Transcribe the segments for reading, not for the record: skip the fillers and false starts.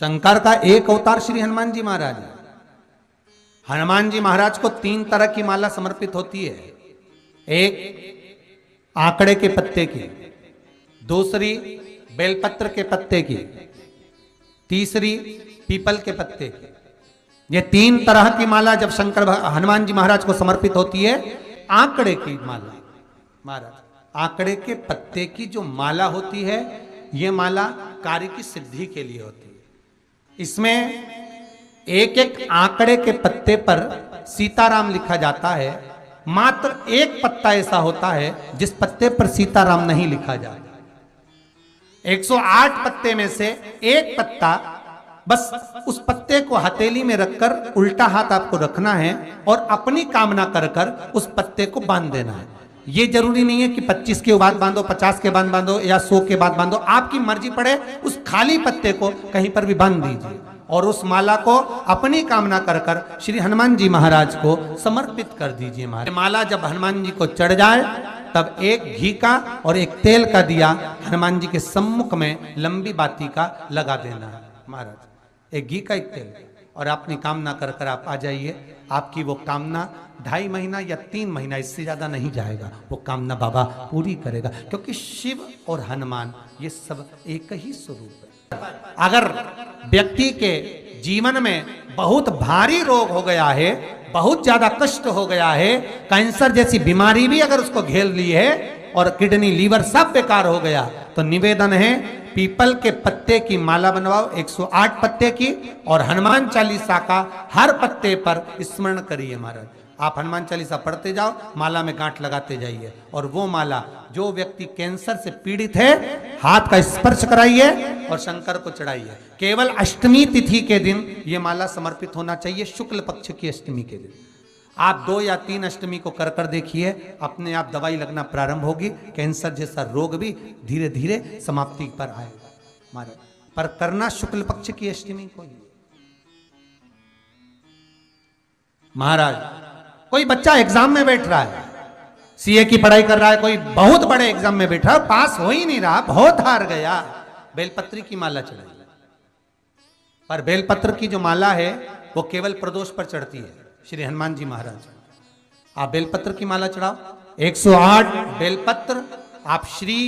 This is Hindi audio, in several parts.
शंकर का एक अवतार श्री हनुमान जी महाराज है। हनुमान जी महाराज को 3 तरह की माला समर्पित होती है। एक आंकड़े के पत्ते की, दूसरी बेलपत्र के पत्ते की, तीसरी पीपल के पत्ते की। ये 3 तरह की माला जब शंकर हनुमान जी महाराज को समर्पित होती है। आंकड़े की माला, महाराज आंकड़े के पत्ते की जो माला होती है, ये माला कार्य की सिद्धि के लिए होती है। इसमें एक एक आंकड़े के पत्ते पर सीताराम लिखा जाता है। मात्र एक पत्ता ऐसा होता है जिस पत्ते पर सीताराम नहीं लिखा जाता। 108 पत्ते में से एक पत्ता, बस उस पत्ते को हथेली में रखकर उल्टा हाथ आपको रखना है और अपनी कामना कर कर उस पत्ते को बांध देना है। ये जरूरी नहीं है कि 25 के बाद बांधो, 50 के बाद बांधो या 100 के बाद बांधो, आपकी मर्जी पड़े। उस खाली पत्ते को कहीं पर भी बांध दीजिए और उस माला को अपनी कामना कर कर श्री हनुमान जी महाराज को समर्पित कर दीजिए। माला जब हनुमान जी को चढ़ जाए तब एक घी का और एक तेल का दिया हनुमान जी के सम्मुख में लंबी बाती का लगा देना है। महाराज एक घी का एक तेल, और अपनी कामना कर कर आप आ जाइए। आपकी वो कामना 2.5 महीना या 3 महीना, इससे ज्यादा नहीं जाएगा, वो कामना बाबा पूरी करेगा। क्योंकि शिव और हनुमान ये सब एक ही स्वरूप है। अगर व्यक्ति के जीवन में बहुत भारी रोग हो गया है, बहुत ज्यादा कष्ट हो गया है, कैंसर जैसी बीमारी भी अगर उसको घेर ली है और किडनी लीवर सब बेकार हो गया, तो निवेदन है पीपल के पत्ते की माला बनवाओ 108 पत्ते की, और हनुमान चालीसा का हर पत्ते पर स्मरण करिए। महाराज आप हनुमान चालीसा पढ़ते जाओ, माला में गांठ लगाते जाइए, और वो माला जो व्यक्ति कैंसर से पीड़ित है हाथ का स्पर्श कराइए और शंकर को चढ़ाइए। केवल अष्टमी तिथि के दिन ये माला समर्पित होना चाहिए, शुक्ल पक्ष की अष्टमी के दिन। आप 2 या 3 अष्टमी को कर कर देखिए, अपने आप दवाई लगना प्रारंभ होगी। कैंसर जैसा रोग भी धीरे धीरे समाप्ति पर आएगा। महाराज पर करना शुक्ल पक्ष की अष्टमी को ही। महाराज कोई बच्चा एग्जाम में बैठ रहा है, सीए की पढ़ाई कर रहा है, कोई बहुत बड़े एग्जाम में बैठा है, पास हो ही नहीं रहा, बहुत हार गया, बेलपत्री की माला चढ़ाई। पर बेलपत्र की जो माला है वो केवल प्रदोष पर चढ़ती है। श्री हनुमान जी महाराज आप बेलपत्र की माला चढ़ाओ, 108 बेलपत्र आप श्री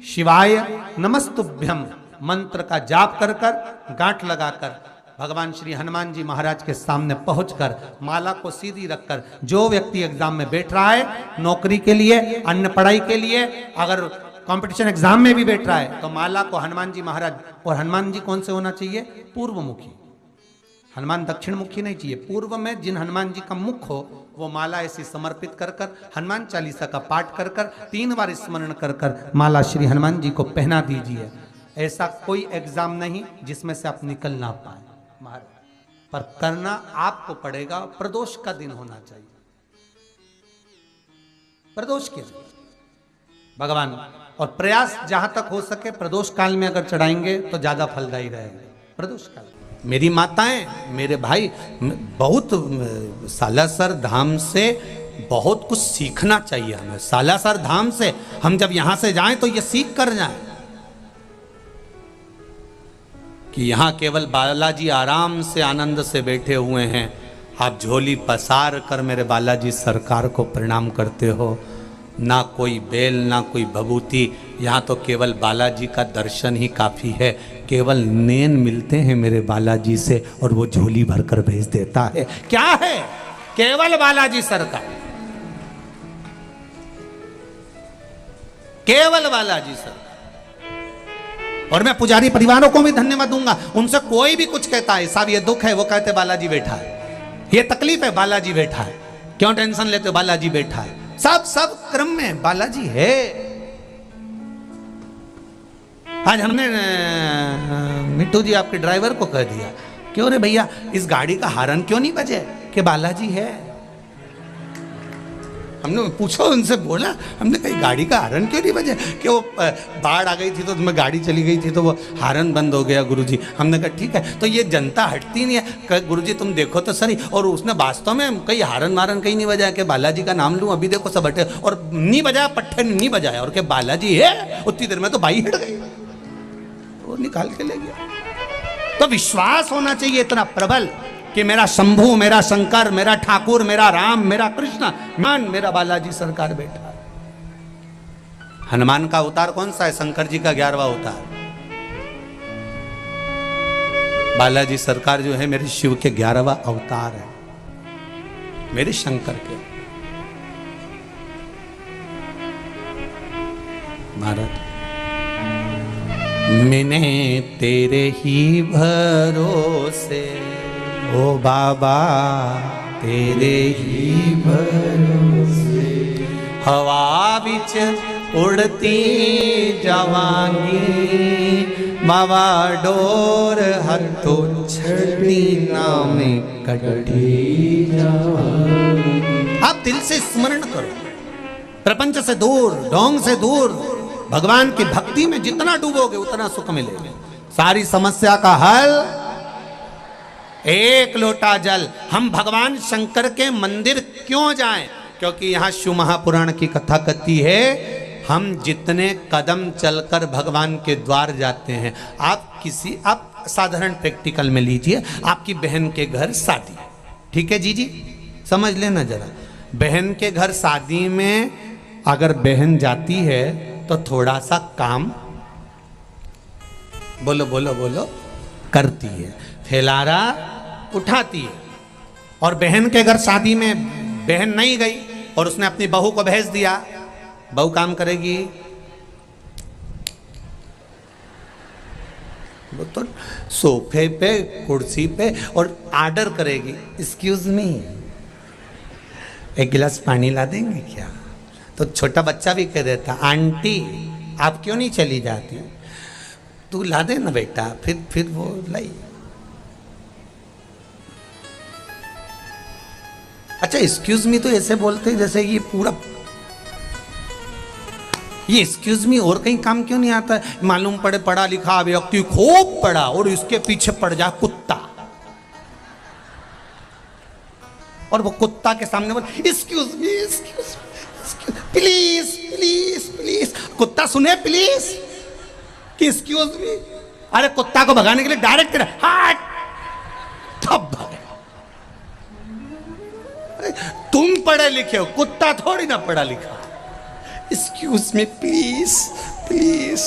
शिवाय नमस्तुभ्यम मंत्र का जाप कर कर गांठ लगाकर भगवान श्री हनुमान जी महाराज के सामने पहुंचकर माला को सीधी रखकर, जो व्यक्ति एग्जाम में बैठ रहा है, नौकरी के लिए, अन्य पढ़ाई के लिए, अगर कंपटीशन एग्जाम में भी बैठ रहा है, तो माला को हनुमान जी महाराज, और हनुमान जी कौन से होना चाहिए? पूर्वमुखी। हनुमान दक्षिण मुखी नहीं चाहिए, पूर्व में जिन हनुमान जी का मुख हो वो माला ऐसी समर्पित कर कर हनुमान चालीसा का पाठ कर कर 3 बार स्मरण कर कर माला श्री हनुमान जी को पहना दीजिए। ऐसा कोई एग्जाम नहीं जिसमें से आप निकल ना पाए महाराज, पर करना आपको पड़ेगा। प्रदोष का दिन होना चाहिए, प्रदोष के दिन भगवान, और प्रयास जहां तक हो सके प्रदोष काल में अगर चढ़ाएंगे तो ज्यादा फलदायी रहेगा। प्रदोष काल मेरी माताएं, मेरे भाई, बहुत सालासर धाम से बहुत कुछ सीखना चाहिए हमें। सालासर धाम से हम जब यहां से जाएं तो ये सीख कर जाएं कि यहां केवल बालाजी आराम से आनंद से बैठे हुए हैं। आप झोली पसार कर मेरे बालाजी सरकार को प्रणाम करते हो, ना कोई बेल ना कोई भभूति, यहाँ तो केवल बालाजी का दर्शन ही काफ़ी है। केवल नैन मिलते हैं मेरे बालाजी से और वो झोली भरकर भेज देता है। क्या है? केवल बालाजी सरकार, केवल बालाजी सरकार। और मैं पुजारी परिवारों को भी धन्यवाद दूंगा, उनसे कोई भी कुछ कहता है साहब ये दुख है, वो कहते बालाजी बैठा है, ये तकलीफ है, बालाजी बैठा है, क्यों टेंशन लेते हो, बालाजी बैठा है। सब क्रम में बालाजी है। आज हमने मिट्टू जी आपके ड्राइवर को कह दिया, क्यों रे भैया इस गाड़ी का हॉर्न क्यों नहीं बजे, कि बालाजी है। हमने पूछो उनसे, बोला हमने कही गाड़ी का हॉर्न क्यों नहीं बजे, कि वो बाढ़ आ गई थी तो उसमें गाड़ी चली गई थी तो वो हॉर्न बंद हो गया गुरुजी। हमने कहा ठीक है, तो ये जनता हटती नहीं है, गुरुजी तुम देखो तो सही। और उसने वास्तव में कहीं हॉर्न वारन कहीं नहीं बजाया कि बालाजी का नाम लूँ, अभी देखो सब हटे, और नहीं बजाया, पट्टे नहीं बजाया, और के बालाजी है, उतनी देर में तो बाई हट गई, वो निकाल के ले गया। तो विश्वास होना चाहिए इतना प्रबल कि मेरा शंभू, मेरा शंकर, मेरा ठाकुर, मेरा राम, मेरा कृष्ण, मान मेरा बालाजी सरकार बैठा है। हनुमान का अवतार कौन सा है? शंकर जी का 11वां अवतार। बालाजी सरकार जो है मेरे शिव के 11वां अवतार है, मेरे शंकर के। महाराज मैंने तेरे ही भरोसे, ओ बाबा तेरे ही भरोसे, हवा बिच उड़ती जवानी, बाबा डोर हथो छड़ी नाम कटी जवानी। आप दिल से स्मरण करो, प्रपंच से दूर, ढोंग से दूर, भगवान की भक्ति में जितना डूबोगे उतना सुख मिलेगा। सारी समस्या का हल एक लोटा जल। हम भगवान शंकर के मंदिर क्यों जाएं? क्योंकि यहां शिव महापुराण की कथा कहती है हम जितने कदम चलकर भगवान के द्वार जाते हैं। आप साधारण प्रैक्टिकल में लीजिए, आपकी बहन के घर शादी, ठीक है जी, समझ लेना जरा। बहन के घर शादी में अगर बहन जाती है तो थोड़ा सा काम बोलो करती है, फैलारा उठाती है। और बहन के घर शादी में बहन नहीं गई और उसने अपनी बहू को भेज दिया, बहू काम करेगी, वो तो सोफे पे कुर्सी पे और आर्डर करेगी, एक्सक्यूज मी एक गिलास पानी ला देंगे क्या? तो छोटा बच्चा भी कह देता आंटी आप क्यों नहीं चली जाती, तू ला दे ना बेटा। फिर वो लाई। अच्छा एक्सक्यूज मी तो ऐसे बोलते जैसे ये पूरा, ये एक्सक्यूज मी और कहीं काम क्यों नहीं आता? मालूम पड़े पढ़ा लिखा व्यक्ति खूब पढ़ा और इसके पीछे पड़ जा कुत्ता, और वो कुत्ता के सामने बोल excuse me please please please. कुत्ता सुने प्लीज कि एक्सक्यूज मी। अरे कुत्ता को भगाने के लिए डायरेक्ट तेरा हट, तब भागे। तुम पढ़े लिखे हो, कुत्ता थोड़ी ना पढ़ा लिखा। Excuse me please please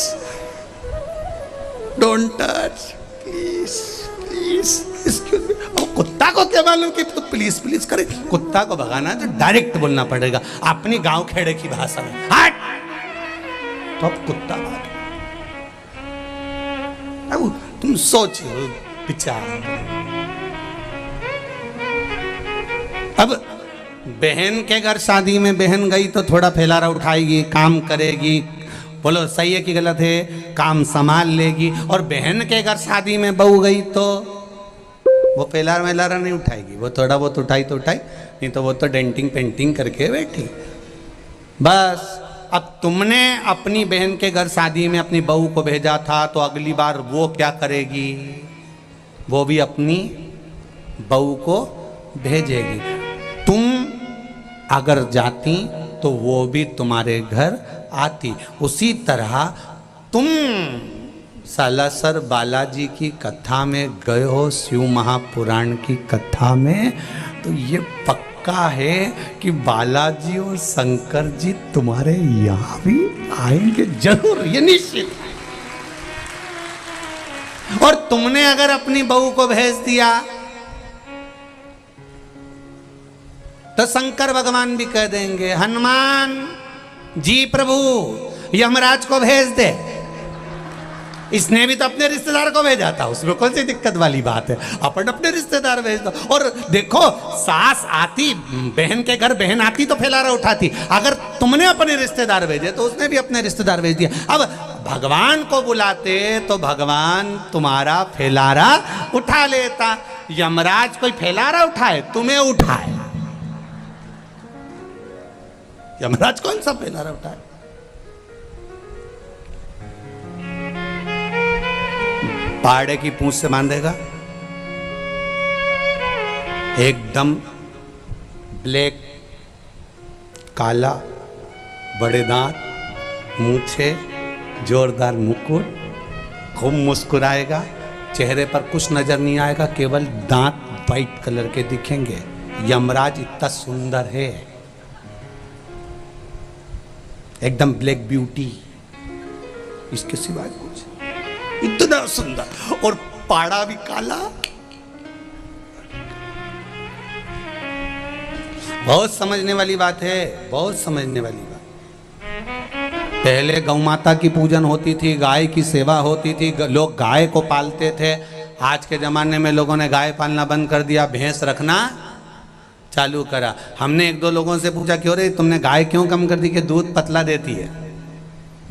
don't touch please please excuse me. कुत्ता को क्या मालूम कि तो प्लीज प्लीज करे? कुत्ता को भगाना तो डायरेक्ट बोलना पड़ेगा अपनी गांव खेड़े की भाषा में, हट, तो अब कुत्ता भाग। अब तुम सोचो विचार। अब बहन के घर शादी में बहन गई तो थोड़ा फैलारा उठाएगी, काम करेगी, बोलो सही है कि गलत है, काम संभाल लेगी। और बहन के घर शादी में बहू गई तो वो फैलारा वैलारा नहीं उठाएगी, वो थोड़ा बहुत उठाई तो उठाई, नहीं तो वो तो डेंटिंग पेंटिंग करके बैठी। बस अब तुमने अपनी बहन के घर शादी में अपनी बहू को भेजा था तो अगली बार वो क्या करेगी? वो भी अपनी बहू को भेजेगी। तुम अगर जाती तो वो भी तुम्हारे घर आती। उसी तरह तुम सालासर बालाजी की कथा में गए हो, शिव महापुराण की कथा में, तो ये पक्का है कि बालाजी और शंकर जी तुम्हारे यहाँ भी आएंगे जरूर, ये निश्चित है। और तुमने अगर अपनी बहू को भेज दिया तो शंकर भगवान भी कह देंगे हनुमान जी प्रभु यमराज को भेज दे। इसने भी तो अपने रिश्तेदार को भेजा था, उसमें कौन सी दिक्कत वाली बात है? अपन अपने रिश्तेदार भेज दो। और देखो सास आती, बहन के घर बहन आती तो फैलारा उठाती। अगर तुमने अपने रिश्तेदार भेजे तो उसने भी अपने रिश्तेदार भेज दिया। अब भगवान को बुलाते तो भगवान तुम्हारा फैलारा उठा लेता। यमराज कोई फैलारा उठाए? तुम्हें उठाए। यमराज कौन सा फैलारा उठाए? पाड़े की पूंछ से बांधेगा, एकदम ब्लैक, काला, बड़े दांत, मूछे, जोरदार मुकुट, खूब मुस्कुराएगा, चेहरे पर कुछ नजर नहीं आएगा, केवल दांत वाइट कलर के दिखेंगे। यमराज इतना सुंदर है, एकदम ब्लैक ब्यूटी, इसके सिवा कुछ, इतना सुंदर, और पाड़ा भी काला। बहुत समझने वाली बात है, बहुत समझने वाली बात। पहले गौ माता की पूजन होती थी, गाय की सेवा होती थी, लोग गाय को पालते थे। आज के ज़माने में लोगों ने गाय पालना बंद कर दिया, भैंस रखना चालू करा। हमने एक दो लोगों से पूछा, क्यों रे तुमने गाय क्यों कम कर दी? कि दूध पतला देती है,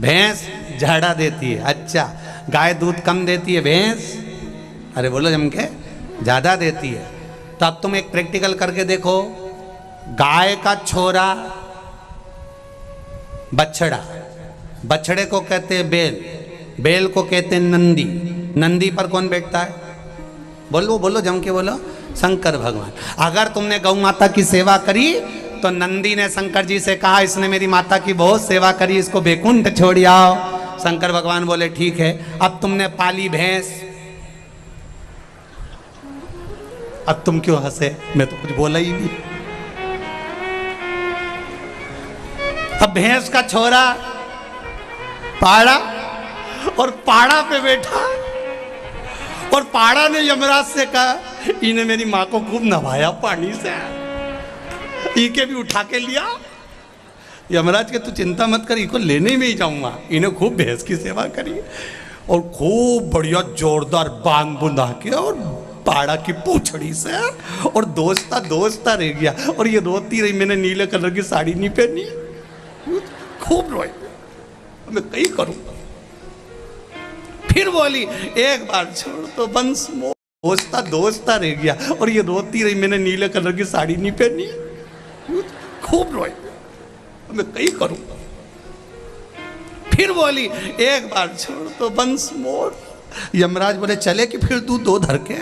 भैंस झाड़ा देती है। अच्छा, गाय दूध कम देती है, भैंस अरे बोलो जम के ज़्यादा देती है। तो अब तुम एक प्रैक्टिकल करके देखो, गाय का छोरा बछड़ा, बछड़े को कहते हैं बैल, बैल को कहते हैं नंदी, नंदी पर कौन बैठता है? बोलो बोलो जम के बोलो, शंकर भगवान। अगर तुमने गौ माता की सेवा करी तो नंदी ने शंकर जी से कहा, इसने मेरी माता की बहुत सेवा करी, इसको बैकुंठ छोड़ आओ। शंकर भगवान बोले ठीक है। अब तुमने पाली भैंस, अब तुम क्यों हंसे? मैं तो कुछ बोला ही नहीं। अब भैंस का छोरा पाड़ा, और पाड़ा पे बैठा, और पाड़ा ने यमराज से कहा, इन्हें मेरी माँ को खूब नवाया पानी से, इनके भी उठा के लिया। यमराज के तू चिंता मत कर, इनको लेने में ही जाऊंगा। इन्हें खूब भैंस की सेवा करी, और खूब बढ़िया जोरदार बांग बुंदा के, और पाड़ा की पूछड़ी से, और दोस्ता रह गया। और ये रोती रही, मैंने नीले कलर की साड़ी नहीं पहनी, खूब रोई, मैं कहीं करूं। फिर बोली, एक बार छोड़ तो बंस, दोस्ता रह गया। और ये रोती रही, मैंने नीले कलर की साड़ी नहीं पहनी, खूब रोई, मैं कहीं करूं। फिर बोली, एक बार छोड़ तो बंस मोड़। यमराज बोले, चले कि फिर तू दो धर के